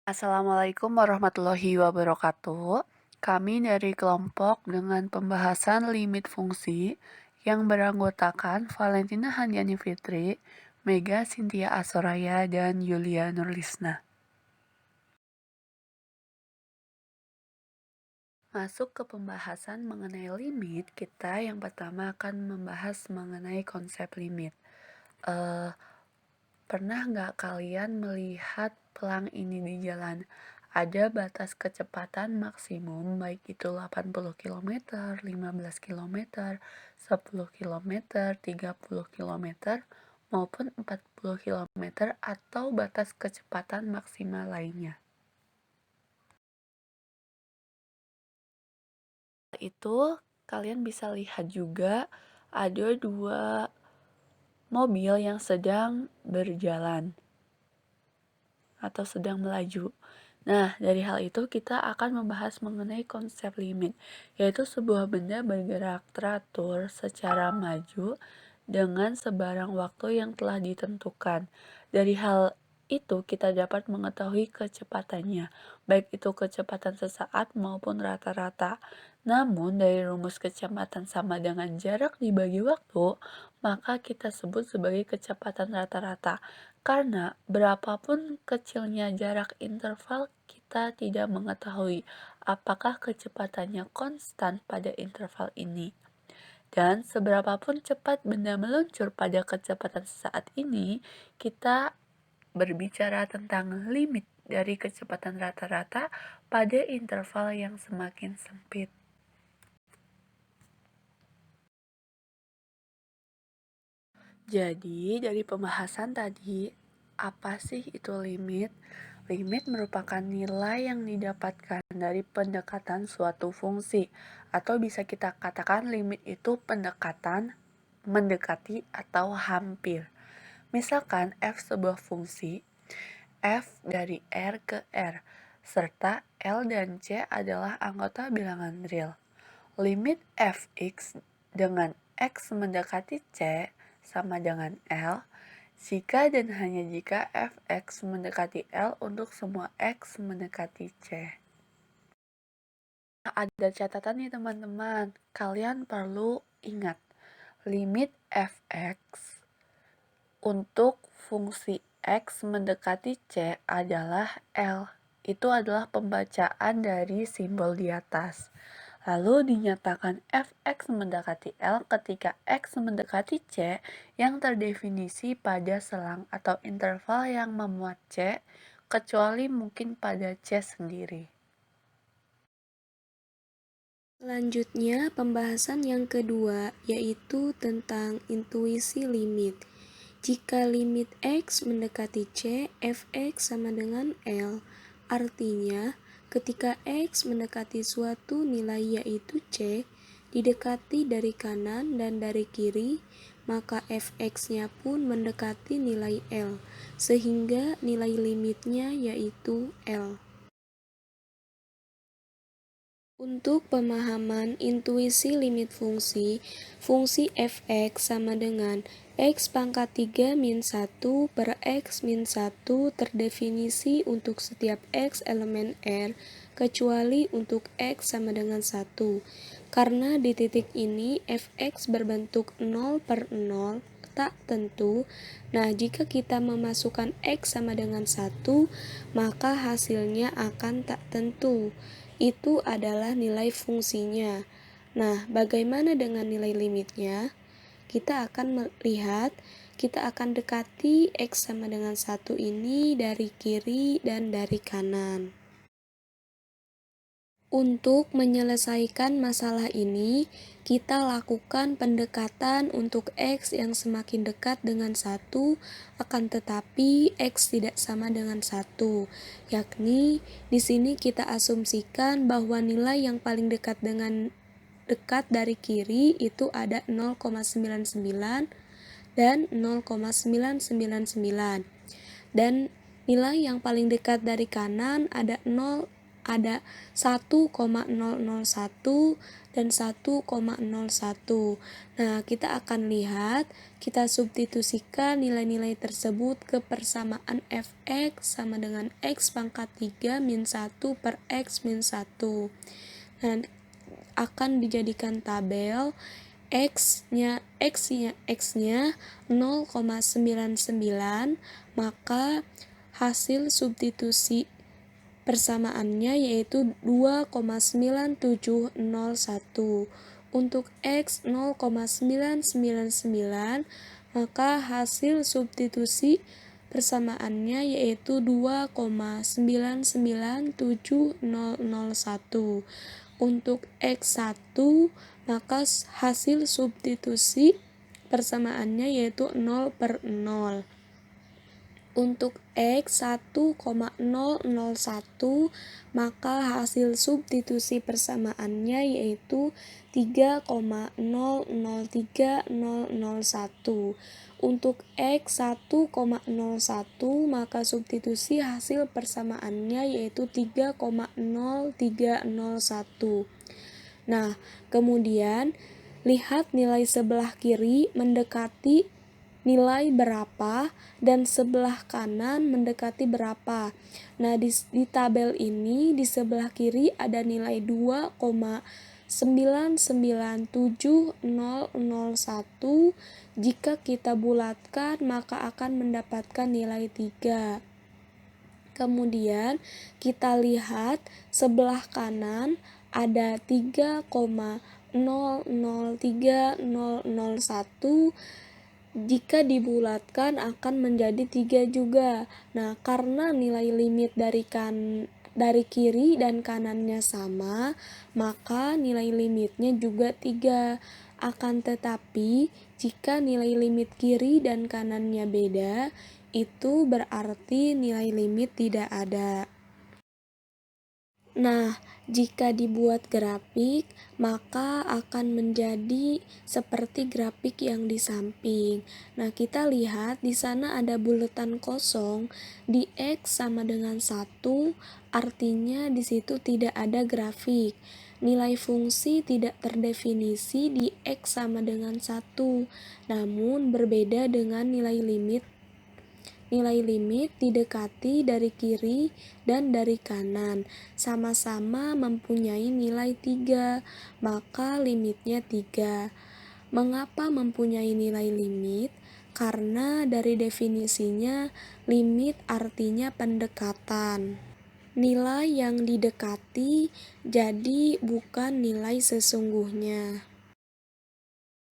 Assalamualaikum warahmatullahi wabarakatuh. Kami dari kelompok dengan pembahasan limit fungsi yang beranggotakan Valentina Handiani Fitri, Mega Cynthia Asoraya, dan Yulia Nurlisna. Masuk ke pembahasan mengenai limit, kita yang pertama akan membahas mengenai konsep limit. Pernah nggak kalian melihat pelang ini di jalan? Ada batas kecepatan maksimum, baik itu 80 km, 15 km, 10 km, 30 km, maupun 40 km atau batas kecepatan maksimal lainnya. Itu kalian bisa lihat juga ada dua mobil yang sedang berjalan atau sedang melaju. Nah, dari hal itu kita akan membahas mengenai konsep limit, yaitu sebuah benda bergerak teratur secara maju dengan sebarang waktu yang telah ditentukan. Dari hal itu kita dapat mengetahui kecepatannya, baik itu kecepatan sesaat maupun rata-rata. Namun, dari rumus kecepatan sama dengan jarak dibagi waktu, maka kita sebut sebagai kecepatan rata-rata. Karena berapapun kecilnya jarak interval, kita tidak mengetahui apakah kecepatannya konstan pada interval ini. Dan seberapapun cepat benda meluncur pada kecepatan saat ini, kita berbicara tentang limit dari kecepatan rata-rata pada interval yang semakin sempit. Jadi, dari pembahasan tadi, apa sih itu limit? Limit merupakan nilai yang didapatkan dari pendekatan suatu fungsi, atau bisa kita katakan limit itu pendekatan, mendekati, atau hampir. Misalkan f sebuah fungsi, f dari R ke R, serta L dan C adalah anggota bilangan real. Limit fx dengan x mendekati C sama dengan L jika dan hanya jika fx mendekati L untuk semua x mendekati C. Ada catatan nih teman-teman, kalian perlu ingat limit fx untuk fungsi x mendekati C adalah L. Itu adalah pembacaan dari simbol di atas. Lalu dinyatakan fx mendekati L ketika x mendekati C yang terdefinisi pada selang atau interval yang memuat C, kecuali mungkin pada C sendiri. Selanjutnya, pembahasan yang kedua yaitu tentang intuisi limit. Jika limit x mendekati C, fx sama dengan L. Artinya, ketika x mendekati suatu nilai yaitu C, didekati dari kanan dan dari kiri, maka fx-nya pun mendekati nilai L, sehingga nilai limitnya yaitu L. Untuk pemahaman intuisi limit fungsi, fungsi fx sama dengan x pangkat 3 min 1 per x min 1 terdefinisi untuk setiap x elemen R, kecuali untuk x sama dengan 1. Karena di titik ini fx berbentuk 0 per 0, tak tentu. Nah, jika kita memasukkan x sama dengan 1, maka hasilnya akan tak tentu. Itu adalah nilai fungsinya. Nah, bagaimana dengan nilai limitnya? Kita akan melihat, kita akan dekati x sama dengan 1 ini dari kiri dan dari kanan. Untuk menyelesaikan masalah ini, kita lakukan pendekatan untuk x yang semakin dekat dengan 1, akan tetapi x tidak sama dengan 1, yakni di sini kita asumsikan bahwa nilai yang paling dekat dari kiri itu ada 0,99 dan 0,999. Dan nilai yang paling dekat dari kanan ada 0 ada 1,001 dan 1,01. Nah, kita akan lihat, kita substitusikan nilai-nilai tersebut ke persamaan fx sama dengan x pangkat 3 min 1 per x min 1. Nah, akan dijadikan tabel x-nya 0,99, maka hasil substitusi persamaannya yaitu 2,9701. Untuk x 0,999, maka hasil substitusi persamaannya yaitu 2,997001. Untuk x1, maka hasil substitusi persamaannya yaitu 0/0. Untuk x 1,001, maka hasil substitusi persamaannya yaitu 3,003001. Untuk x 1,01, maka substitusi hasil persamaannya yaitu 3,0301. Nah, kemudian lihat nilai sebelah kiri mendekati nilai berapa dan sebelah kanan mendekati berapa. Nah, di tabel ini di sebelah kiri ada nilai 2,997001. Jika kita bulatkan maka akan mendapatkan nilai 3. Kemudian kita lihat sebelah kanan ada 3,003001. Jika dibulatkan akan menjadi 3 juga. Nah, karena nilai limit dari kiri dan kanannya sama, maka nilai limitnya juga 3. Akan tetapi, jika nilai limit kiri dan kanannya beda, itu berarti nilai limit tidak ada. Nah, jika dibuat grafik, maka akan menjadi seperti grafik yang di samping. Nah, kita lihat di sana ada buletan kosong, di X sama dengan 1, artinya di situ tidak ada grafik. Nilai fungsi tidak terdefinisi di X sama dengan 1, namun berbeda dengan nilai limit. Nilai limit didekati dari kiri dan dari kanan, sama-sama mempunyai nilai 3, maka limitnya 3. Mengapa mempunyai nilai limit? Karena dari definisinya, limit artinya pendekatan. Nilai yang didekati jadi bukan nilai sesungguhnya.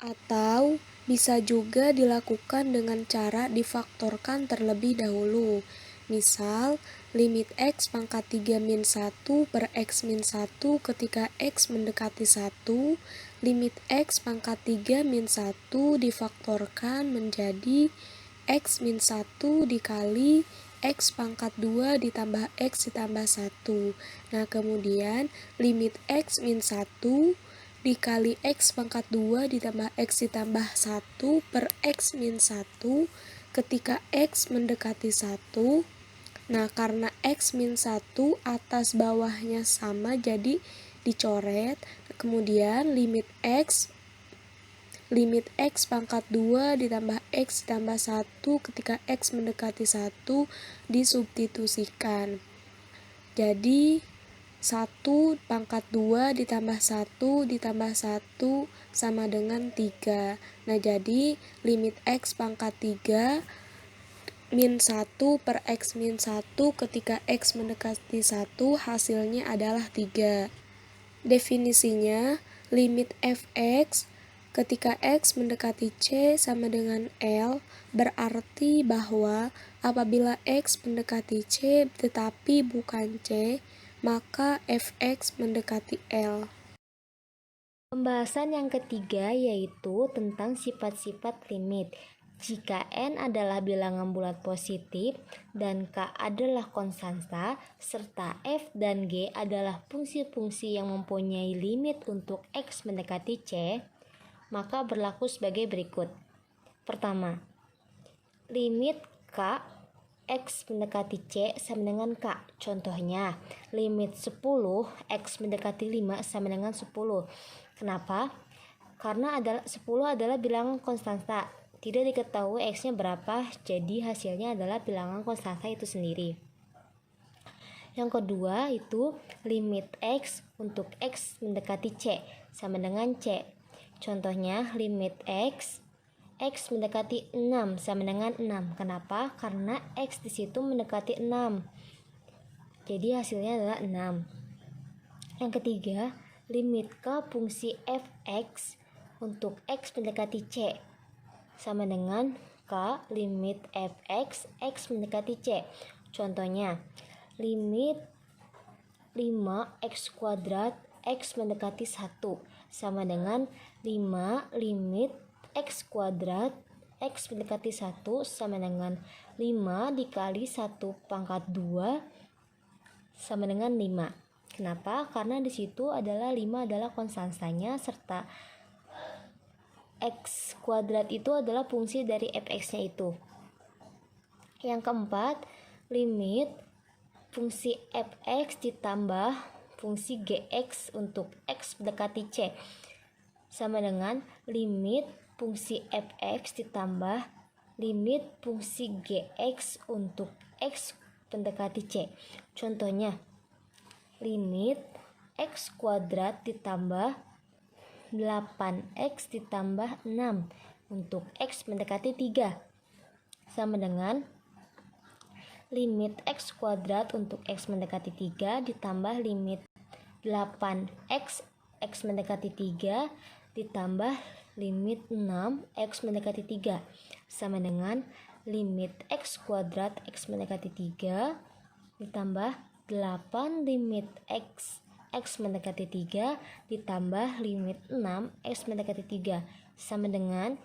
Atau bisa juga dilakukan dengan cara difaktorkan terlebih dahulu. Misal, limit x pangkat 3 min 1 per x min 1 ketika x mendekati 1, limit x pangkat 3 min 1 difaktorkan menjadi x min 1 dikali x pangkat 2 ditambah x ditambah 1. Nah, kemudian limit x min 1 dikali x pangkat 2 ditambah x ditambah 1 per x min 1 ketika x mendekati 1. Nah, karena x min 1 atas bawahnya sama jadi dicoret. Kemudian limit x pangkat 2 ditambah x ditambah 1 ketika x mendekati 1 disubstitusikan. Jadi 1 pangkat 2 ditambah 1 ditambah 1 sama dengan 3. Nah, jadi limit x pangkat 3 min 1 per x min 1 ketika x mendekati 1 hasilnya adalah 3. Definisinya, limit fx ketika x mendekati c sama dengan L berarti bahwa apabila x mendekati c tetapi bukan c, maka fx mendekati L. Pembahasan yang ketiga yaitu tentang sifat-sifat limit. Jika n adalah bilangan bulat positif dan k adalah konstanta, serta f dan g adalah fungsi-fungsi yang mempunyai limit untuk x mendekati c, maka berlaku sebagai berikut. Pertama, limit k X mendekati C sama dengan K. Contohnya, limit 10 X mendekati 5 sama dengan 10. Kenapa? Karena 10 adalah bilangan konstanta. Tidak diketahui X-nya berapa, jadi hasilnya adalah bilangan konstanta itu sendiri. Yang kedua itu limit X untuk X mendekati C sama dengan C. Contohnya, limit X mendekati 6 sama dengan 6. Kenapa? Karena X di situ mendekati 6. Jadi hasilnya adalah 6. Yang ketiga, limit K fungsi fx untuk X mendekati C sama dengan K limit fx X mendekati C. Contohnya, limit 5x kuadrat X mendekati 1 sama dengan 5 limit X kuadrat X mendekati 1 sama dengan 5 dikali 1 pangkat 2 sama dengan 5. Kenapa? Karena di situ adalah 5 adalah konstantanya serta X kuadrat itu adalah fungsi dari fx-nya itu. Yang keempat, limit fungsi fx ditambah fungsi gx untuk X mendekati C sama dengan limit fungsi fx ditambah limit fungsi gx untuk X mendekati C. Contohnya, limit X kuadrat ditambah 8x ditambah 6 untuk X mendekati 3 sama dengan limit X kuadrat untuk X mendekati 3 ditambah limit 8x X mendekati 3 ditambah limit 6x mendekati 3 sama dengan limit X kuadrat X mendekati 3 ditambah 8 limit X mendekati 3 ditambah limit 6 X mendekati 3 sama dengan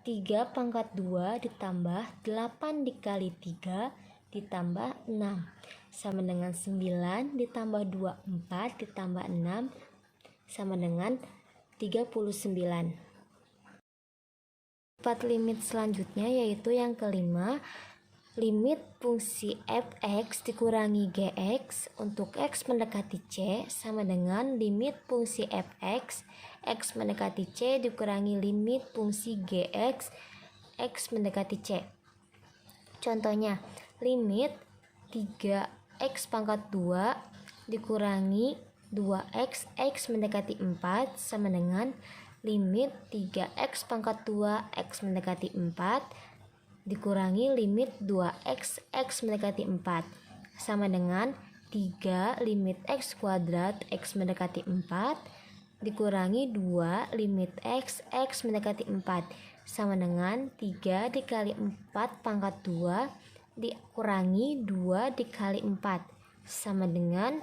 3 pangkat 2 ditambah 8 dikali 3 ditambah 6 sama dengan 9 ditambah 2 4 ditambah 6 sama dengan 39. Sifat limit selanjutnya yaitu yang kelima, limit fungsi fx dikurangi gx untuk X mendekati C sama dengan limit fungsi fx X mendekati C dikurangi limit fungsi gx X mendekati C. Contohnya, limit 3x pangkat 2 dikurangi 2x X mendekati 4 sama dengan limit 3x pangkat 2 X mendekati 4 dikurangi limit 2x X mendekati 4 sama dengan 3 limit X kuadrat X mendekati 4 dikurangi 2 limit X mendekati 4 sama dengan 3 dikali 4 pangkat 2 dikurangi 2 dikali 4 sama dengan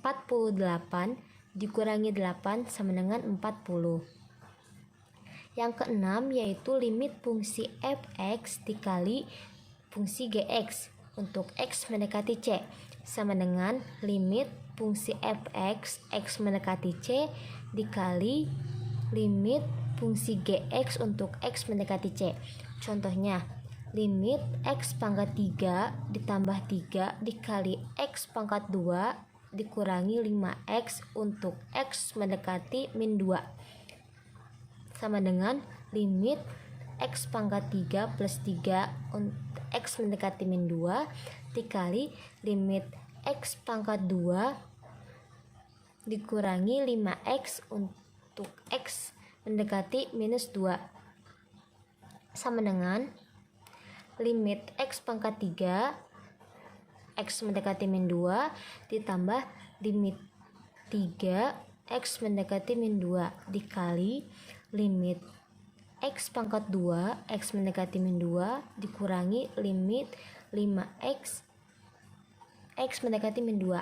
48 dikurangi 8 sama dengan 40. Yang keenam yaitu limit fungsi fx dikali fungsi gx untuk X mendekati C sama dengan limit fungsi fx X mendekati C dikali limit fungsi gx untuk X mendekati C. Contohnya, limit X pangkat 3 ditambah 3 dikali X pangkat 2 dikurangi 5x untuk X mendekati min 2 sama dengan limit X pangkat 3 plus 3 untuk X mendekati min 2 dikali limit X pangkat 2 dikurangi 5x untuk X mendekati minus 2 sama dengan limit X pangkat 3 X mendekati min 2 ditambah limit 3 X mendekati min 2 dikali limit X pangkat 2 X mendekati min 2 dikurangi limit 5x X mendekati min 2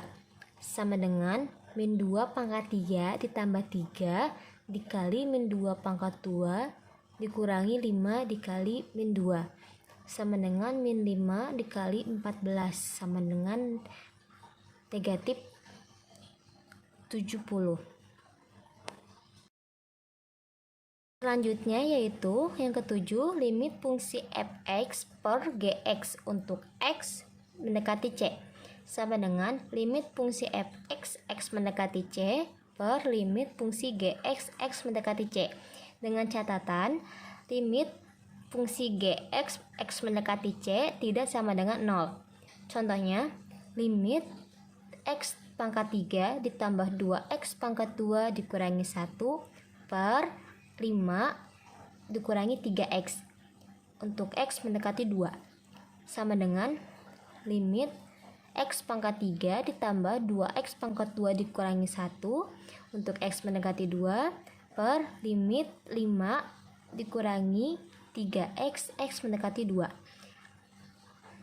sama dengan min 2 pangkat 3 ditambah 3 dikali min 2 pangkat 2 dikurangi 5 dikali min 2 sama dengan min 5 dikali 14 sama dengan negatif 70. Selanjutnya yaitu yang ketujuh, limit fungsi fx per gx untuk x mendekati c sama dengan limit fungsi fx x mendekati c per limit fungsi gx x mendekati c. Dengan catatan, limit fungsi gx x mendekati c tidak sama dengan 0. Contohnya, limit x pangkat 3 ditambah 2x pangkat 2 dikurangi 1 per 5 dikurangi 3x untuk x mendekati 2 sama dengan limit x pangkat 3 ditambah 2x pangkat 2 dikurangi 1 untuk x mendekati 2 per limit 5 dikurangi 3x x mendekati 2.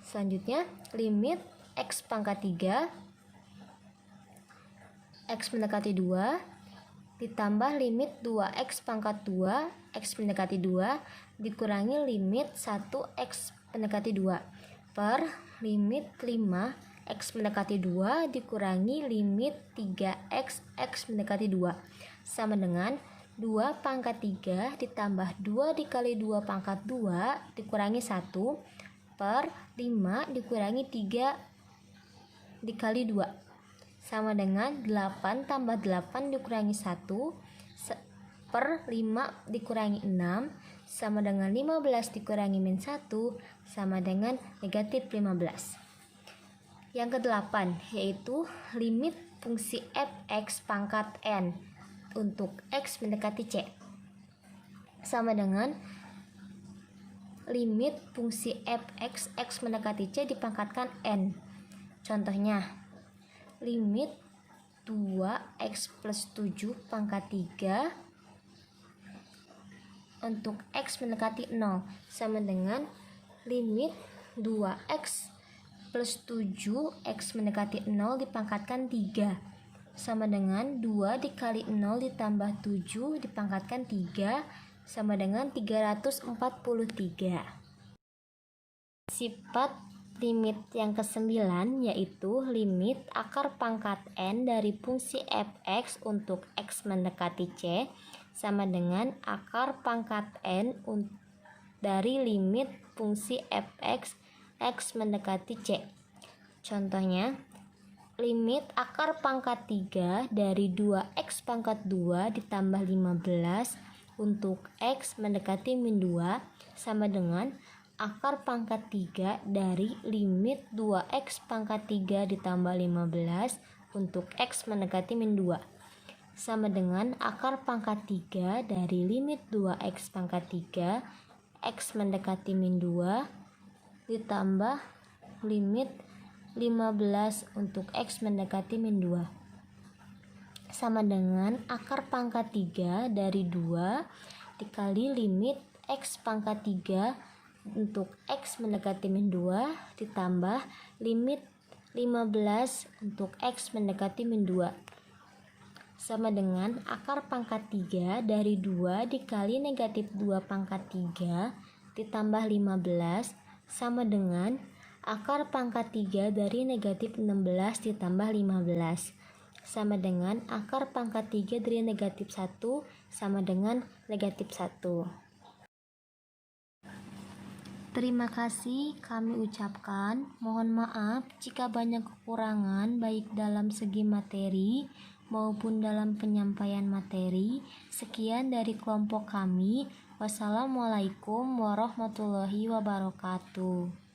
Selanjutnya, limit x pangkat 3 x mendekati 2 ditambah limit 2x pangkat 2 x mendekati 2 dikurangi limit 1x mendekati 2 per limit 5 x mendekati 2 dikurangi limit 3x x mendekati 2 sama dengan 2 pangkat 3 ditambah 2 dikali 2 pangkat 2 dikurangi 1 per 5 dikurangi 3 dikali 2 sama dengan 8 tambah 8 dikurangi 1 per 5 dikurangi 6 sama dengan 15 dikurangi min 1 sama dengan negatif 15. Yang kedelapan yaitu limit fungsi fx pangkat n untuk x mendekati c sama dengan limit fungsi fx x mendekati c dipangkatkan n. Contohnya, limit 2x plus 7 pangkat 3 untuk x mendekati 0 sama dengan limit 2x plus 7 x mendekati 0 dipangkatkan 3 sama dengan 2 dikali 0 ditambah 7 dipangkatkan 3 sama dengan 343. Sifat limit yang ke-9 yaitu limit akar pangkat n dari fungsi fx untuk x mendekati c sama dengan akar pangkat n dari limit fungsi fx x mendekati c. Contohnya, limit akar pangkat 3 dari 2x pangkat 2 ditambah 15 untuk x mendekati min 2 sama dengan akar pangkat 3 dari limit 2x pangkat 3 ditambah 15 untuk x mendekati min 2 sama dengan akar pangkat 3 dari limit 2x pangkat 3 x mendekati min 2 ditambah limit 15 untuk x mendekati min 2 sama dengan akar pangkat 3 dari 2 dikali limit x pangkat 3 untuk x mendekati min 2 ditambah limit 15 untuk x mendekati min 2 sama dengan akar pangkat 3 dari 2 dikali negatif 2 pangkat 3 ditambah 15 sama dengan akar pangkat 3 dari negatif 16 ditambah 15 sama dengan akar pangkat 3 dari negatif 1 sama dengan negatif 1. Terima kasih kami ucapkan. Mohon maaf jika banyak kekurangan baik dalam segi materi maupun dalam penyampaian materi. Sekian dari kelompok kami. Wassalamualaikum warahmatullahi wabarakatuh.